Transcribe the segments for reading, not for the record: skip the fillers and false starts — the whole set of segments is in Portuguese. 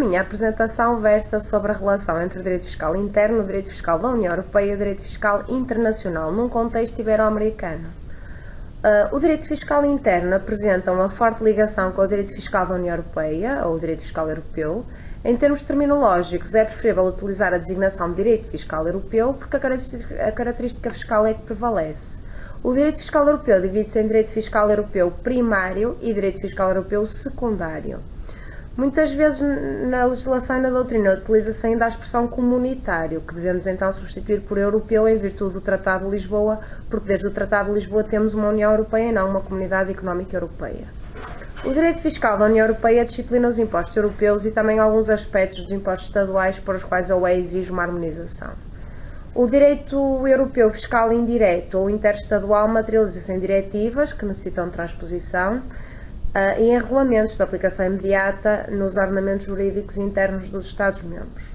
minha apresentação versa sobre a relação entre o direito fiscal interno, o direito fiscal da União Europeia e o direito fiscal internacional, num contexto ibero-americano. O direito fiscal interno apresenta uma forte ligação com o direito fiscal da União Europeia, ou o direito fiscal europeu. Em termos terminológicos, é preferível utilizar a designação de direito fiscal europeu, porque a característica fiscal é que prevalece. O direito fiscal europeu divide-se em direito fiscal europeu primário e direito fiscal europeu secundário. Muitas vezes na legislação e na doutrina utiliza-se ainda a expressão comunitário, que devemos então substituir por europeu em virtude do Tratado de Lisboa, porque desde o Tratado de Lisboa temos uma União Europeia e não uma Comunidade Económica Europeia. O direito fiscal da União Europeia disciplina os impostos europeus e também alguns aspectos dos impostos estaduais para os quais a UE exige uma harmonização. O direito europeu fiscal indireto ou interestadual materializa-se em diretivas, que necessitam de transposição, e em regulamentos de aplicação imediata nos ordenamentos jurídicos internos dos Estados-membros.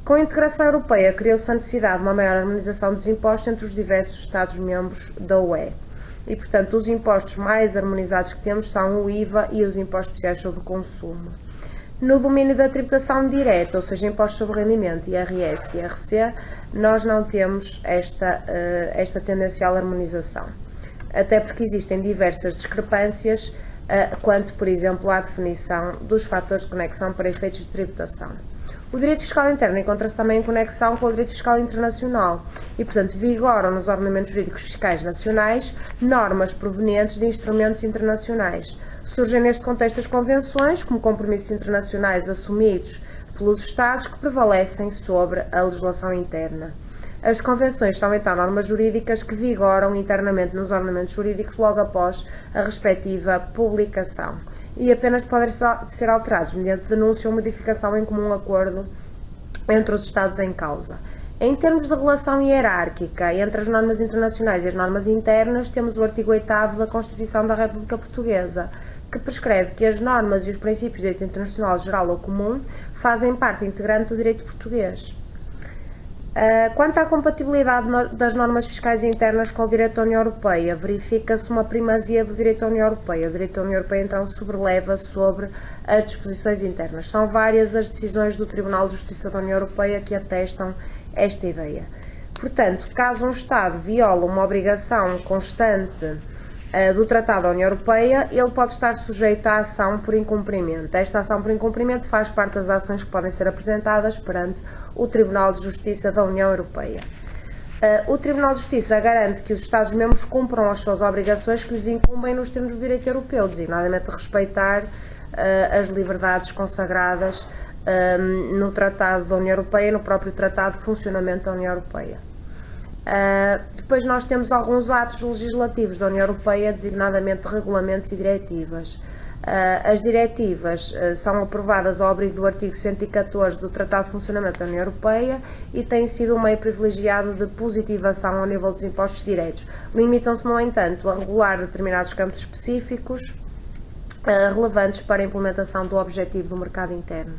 Com a integração europeia, criou-se a necessidade de uma maior harmonização dos impostos entre os diversos Estados-membros da UE. E, portanto, os impostos mais harmonizados que temos são o IVA e os impostos especiais sobre o consumo. No domínio da tributação direta, ou seja, impostos sobre rendimento, IRS e IRC, nós não temos esta tendencial harmonização. Até porque existem diversas discrepâncias quanto, por exemplo, à definição dos fatores de conexão para efeitos de tributação. O direito fiscal interno encontra-se também em conexão com o direito fiscal internacional e, portanto, vigoram nos ordenamentos jurídicos fiscais nacionais normas provenientes de instrumentos internacionais. Surgem neste contexto as convenções, como compromissos internacionais assumidos pelos Estados que prevalecem sobre a legislação interna. As convenções são, então, normas jurídicas que vigoram internamente nos ordenamentos jurídicos logo após a respectiva publicação e apenas podem ser alterados mediante denúncia ou modificação em comum acordo entre os Estados em causa. Em termos de relação hierárquica entre as normas internacionais e as normas internas, temos o artigo 8º da Constituição da República Portuguesa, que prescreve que as normas e os princípios de direito internacional geral ou comum fazem parte integrante do direito português. Quanto à compatibilidade das normas fiscais internas com o direito da União Europeia, verifica-se uma primazia do direito da União Europeia. O direito da União Europeia, então, sobreleva sobre as disposições internas. São várias as decisões do Tribunal de Justiça da União Europeia que atestam esta ideia. Portanto, caso um Estado viole uma obrigação constante do Tratado da União Europeia, ele pode estar sujeito à ação por incumprimento. Esta ação por incumprimento faz parte das ações que podem ser apresentadas perante o Tribunal de Justiça da União Europeia. O Tribunal de Justiça garante que os Estados-membros cumpram as suas obrigações que lhes incumbem nos termos do direito europeu, designadamente respeitar as liberdades consagradas no Tratado da União Europeia e no próprio Tratado de Funcionamento da União Europeia. Depois nós temos alguns atos legislativos da União Europeia, designadamente regulamentos e diretivas. As diretivas são aprovadas ao abrigo do artigo 114 do Tratado de Funcionamento da União Europeia e têm sido um meio privilegiado de positivação ao nível dos impostos diretos. Limitam-se, no entanto, a regular determinados campos específicos relevantes para a implementação do objetivo do mercado interno.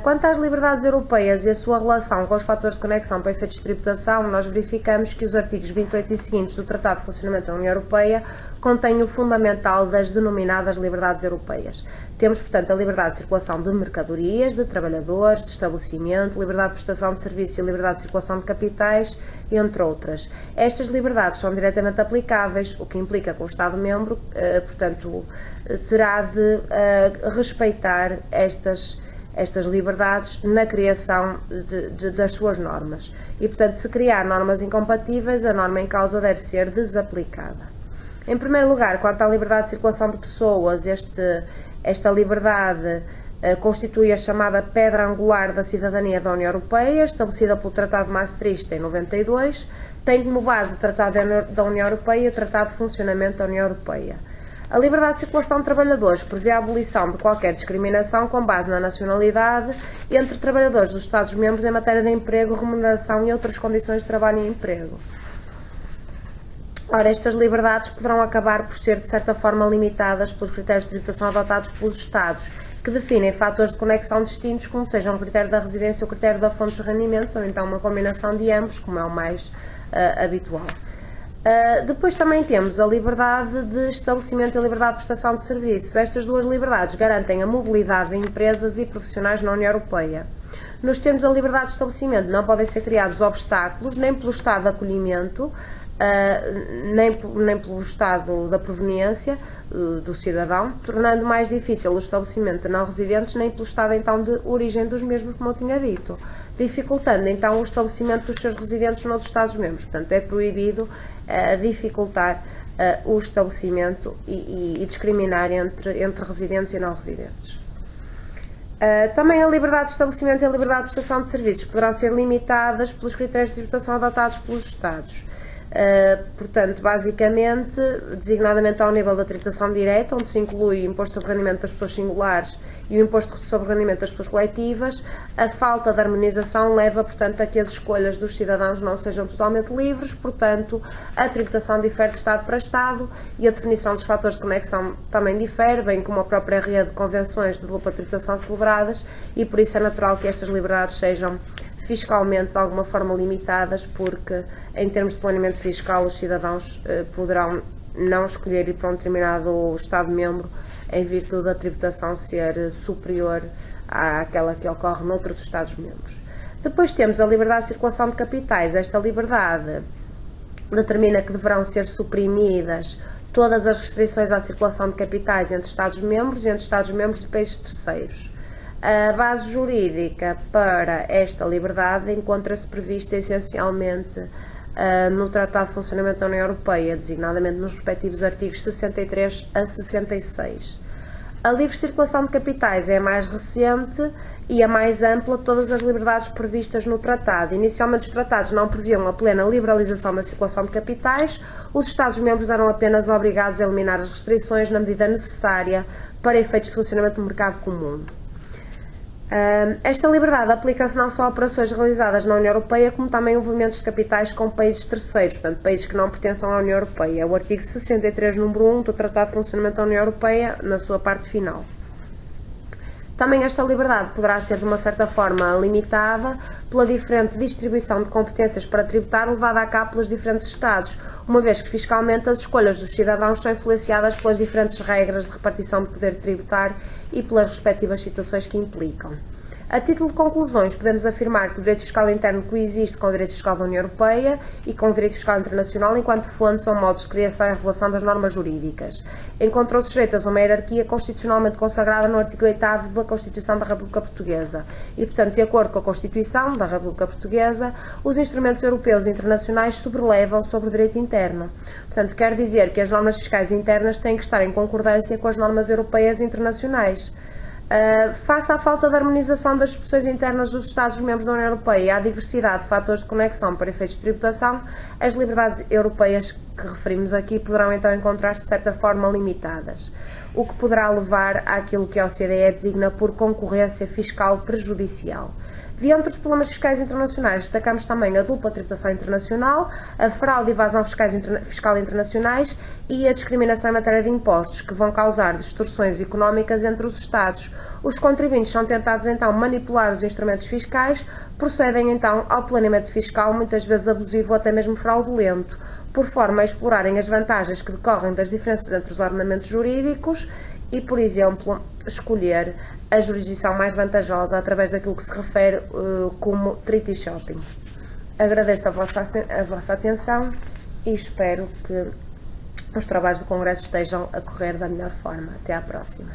Quanto às liberdades europeias e a sua relação com os fatores de conexão para efeitos de tributação, nós verificamos que os artigos 28 e seguintes do Tratado de Funcionamento da União Europeia contêm o fundamental das denominadas liberdades europeias. Temos, portanto, a liberdade de circulação de mercadorias, de trabalhadores, de estabelecimento, liberdade de prestação de serviço e liberdade de circulação de capitais, entre outras. Estas liberdades são diretamente aplicáveis, o que implica que o Estado-membro, portanto, terá de respeitar estas liberdades na criação das suas normas. E, portanto, se criar normas incompatíveis, a norma em causa deve ser desaplicada. Em primeiro lugar, quanto à liberdade de circulação de pessoas, esta liberdade constitui a chamada pedra angular da cidadania da União Europeia, estabelecida pelo Tratado de Maastricht em 92, tem como base o Tratado da União Europeia e o Tratado de Funcionamento da União Europeia. A liberdade de circulação de trabalhadores prevê a abolição de qualquer discriminação com base na nacionalidade entre trabalhadores dos Estados-membros em matéria de emprego, remuneração e outras condições de trabalho e emprego. Ora, estas liberdades poderão acabar por ser, de certa forma, limitadas pelos critérios de tributação adotados pelos Estados, que definem fatores de conexão distintos, como sejam o critério da residência ou o critério da fonte dos rendimentos, ou então uma combinação de ambos, como é o mais habitual. Depois também temos a liberdade de estabelecimento e a liberdade de prestação de serviços. Estas duas liberdades garantem a mobilidade de empresas e profissionais na União Europeia. Nos termos da liberdade de estabelecimento não podem ser criados obstáculos nem pelo estado de acolhimento, nem pelo estado da proveniência do cidadão, tornando mais difícil o estabelecimento de não residentes, nem pelo estado então de origem dos mesmos, como eu tinha dito, dificultando então o estabelecimento dos seus residentes noutros Estados-membros. Portanto, é proibido dificultar o estabelecimento e discriminar entre residentes e não residentes. Também a liberdade de estabelecimento e a liberdade de prestação de serviços poderão ser limitadas pelos critérios de tributação adotados pelos Estados. Portanto, basicamente, designadamente ao nível da tributação direta, onde se inclui o imposto sobre o rendimento das pessoas singulares e o imposto sobre o rendimento das pessoas coletivas, a falta de harmonização leva, portanto, a que as escolhas dos cidadãos não sejam totalmente livres, portanto, a tributação difere de Estado para Estado e a definição dos fatores de conexão também difere, bem como a própria rede de convenções de dupla tributação celebradas, e por isso é natural que estas liberdades sejam fiscalmente de alguma forma limitadas, porque em termos de planeamento fiscal os cidadãos poderão não escolher ir para um determinado Estado-membro em virtude da tributação ser superior àquela que ocorre noutros Estados-membros. Depois temos a liberdade de circulação de capitais. Esta liberdade determina que deverão ser suprimidas todas as restrições à circulação de capitais entre Estados-membros e entre Estados-membros e países terceiros. A base jurídica para esta liberdade encontra-se prevista essencialmente no Tratado de Funcionamento da União Europeia, designadamente nos respectivos artigos 63 a 66. A livre circulação de capitais é a mais recente e a mais ampla de todas as liberdades previstas no Tratado. Inicialmente, os tratados não previam a plena liberalização da circulação de capitais, os Estados-membros eram apenas obrigados a eliminar as restrições na medida necessária para efeitos de funcionamento do mercado comum. Esta liberdade aplica-se não só a operações realizadas na União Europeia, como também a movimentos de capitais com países terceiros, portanto, países que não pertençam à União Europeia. É o artigo 63, número 1 do Tratado de Funcionamento da União Europeia, na sua parte final. Também esta liberdade poderá ser, de uma certa forma, limitada pela diferente distribuição de competências para tributar levada a cabo pelos diferentes Estados, uma vez que fiscalmente as escolhas dos cidadãos são influenciadas pelas diferentes regras de repartição de poder tributar e pelas respectivas situações que implicam. A título de conclusões, podemos afirmar que o direito fiscal interno coexiste com o direito fiscal da União Europeia e com o direito fiscal internacional enquanto fontes ou modos de criação e revelação das normas jurídicas. Encontrou-se sujeitas a uma hierarquia constitucionalmente consagrada no artigo 8º da Constituição da República Portuguesa e, portanto, de acordo com a Constituição da República Portuguesa, os instrumentos europeus e internacionais sobrelevam sobre o direito interno. Portanto, quer dizer que as normas fiscais internas têm que estar em concordância com as normas europeias e internacionais. Face à falta de harmonização das disposições internas dos Estados-membros da União Europeia e à diversidade de fatores de conexão para efeitos de tributação, as liberdades europeias que referimos aqui poderão então encontrar-se de certa forma limitadas, o que poderá levar àquilo que a OCDE designa por concorrência fiscal prejudicial. Diante dos problemas fiscais internacionais, destacamos também a dupla tributação internacional, a fraude e evasão fiscal internacionais e a discriminação em matéria de impostos, que vão causar distorções económicas entre os Estados. Os contribuintes são tentados então manipular os instrumentos fiscais, procedem então ao planeamento fiscal, muitas vezes abusivo ou até mesmo fraudulento, por forma a explorarem as vantagens que decorrem das diferenças entre os ordenamentos jurídicos e, por exemplo, escolher a jurisdição mais vantajosa através daquilo que se refere como treaty shopping. Agradeço a vossa atenção e espero que os trabalhos do Congresso estejam a correr da melhor forma. Até à próxima.